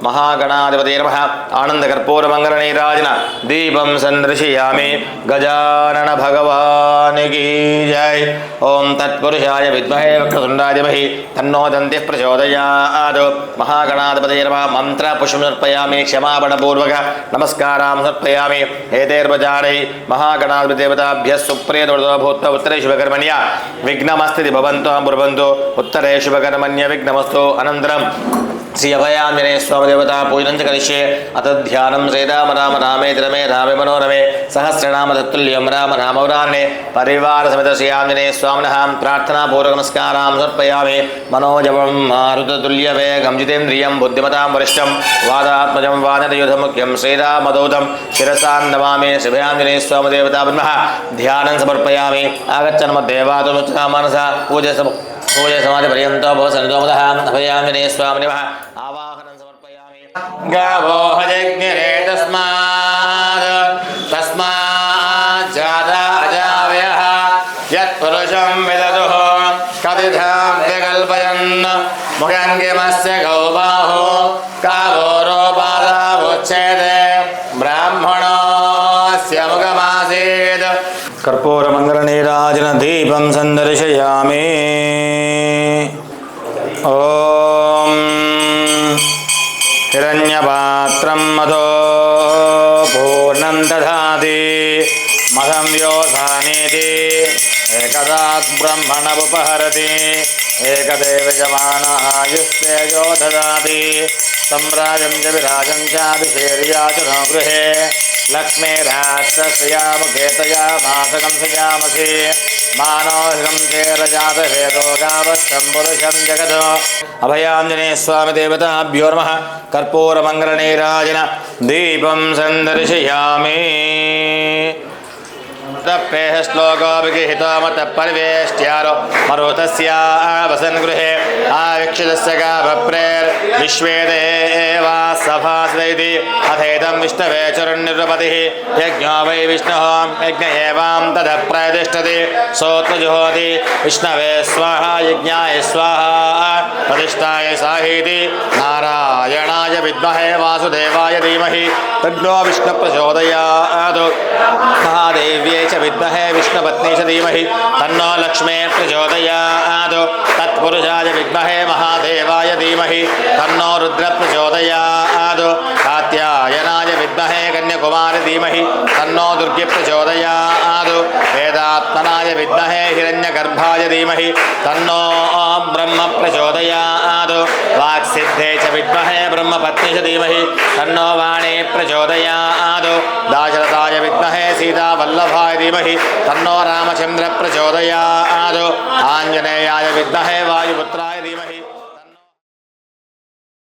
महागणाधिपतये नमः आनन्दकर्पूरमङ्गलनीराजन दीपं सन्दर्शयामि गजानन भगवान् की जय। ओं तत्पुरुषाय विद्महे वक्रतुण्डाय धीमहि तन्नो दन्तिः प्रचोदयात्। महागणाधिपतये नमः मन्त्रपुष्पं समर्पयामि क्षमापणपूर्वक नमस्कारां समर्पयामि। एतैर्वचारै महागणाधिपतिदेवताभ्यः सुप्रियदुर्दो भूत्वा उत्तरे शुभकर्मण्य विघ्नमस्ति भवन्तु ब्रुवन्तु उत्तरे शुभकर्मण्य विघ्नमस्तु। अनन्तरं श्री अभयाञ्जनेय स्वामी देवता पूजनं च करिष्ये। अथ ध्यानं श्रीराम राम रामेति रमे रामे मनोरमे सहस्रनाम तत्तुल्यं राम रामवरान्ने परिवार समेत श्री आञ्जनेय स्वामिनः प्रार्थनापूर्वक नमस्कारां समर्पयामि। मनोजवं मारुततुल्यवेगं जितेन्द्रियं बुद्धिमतां वरिष्ठं वादात्मजं वानरयुधमुख्यं श्रीरामदूतं शिरसा नमामि। श्री आञ्जनेय स्वामी देवता ब्रह्मः ध्यानं समर्पयामि। आगच्छन् मद्देवादुनुत्तम मनसा पूजा समाधिपर्यन्तो भव सन्निधोमदः अभयाञ्जनेय स्वामिने नमः। आवाहनं समर्पयामि। गावो हजज्ञरे तस्मात् जाता अजावयः यत्पुरुषं विदधुः कथितां विकल्पयन् मुखङ्गिमस्य गौबाहो कावोरोपादावुच्छेदे ब्राह्मणस्य मुखमासीत्। कर्पूरमङ्गलनीराजन दीपं सन्दर्शयामि। ओम हिरण्यपात्रं मधो पूर्णं दधाति मदं व्योसानीति एकदा ब्रह्मणमुपहरति एकदेव जमानायुस्तेजो ददाति सम्राजं च विराजं चाभिषेर्या च नो गृहे लक्ष्मीराष्ट्रस्या मुखेतया मासकं सजामसि मानोहिं चेरजातभेदो गावच्छं पुरुषं जगदो। अभयाञ्जनेय स्वामी देवताभ्यो नमः। कर्पूरमङ्गलनीराजन दीपं सन्दर्शयामि। तप्पेह श्लोको विगृहीतो मत परिवेष्ट्यारो मरुतस्या वसन् गृहे आवीक्षितस्य गावप्रेर्विश्वे देवा सभासदैति अथेदं विष्णवे चरुन्निर्वपतिः यज्ञो वै विष्णुः यज्ञ एवां ततः प्रतिष्ठति सोत्रजुहोति विष्णवे स्वाहा यज्ञाय स्वाहा प्रतिष्ठाय साहीति नारायणाय विद्महे वासुदेवाय धीमहि तन्नो विष्णुप्रचोदयात्। महादेव्यै च विद्महे विष्णुपत्नी च धीमहि तन्नो लक्ष्मी प्रचोदयात्। तत्पुरुषाय विद्महे महादेवाय धीमहि तन्नो रुद्र प्रचोदयात्। कात्यायनाय विद्महे कन्याकुमारी धीमहि तन्नो दुर्गे प्रचोदयात्। वेदात्मनाय विद्महे हिरण्यगर्भाय धीमहि तन्नो ब्रह्म प्रचोदयात्। वाक्सिद्धे च विद्महे ब्रह्मपत्नी च धीमहि तन्नो वाणी प्रचोदयात्। दाशरथाय विद्महे सीतावल्लभाय धीमहि तन्नो रामचन्द्र प्रचोदयात्। आञ्जनेयाय विद्महे वायुपुत्राय धीमहि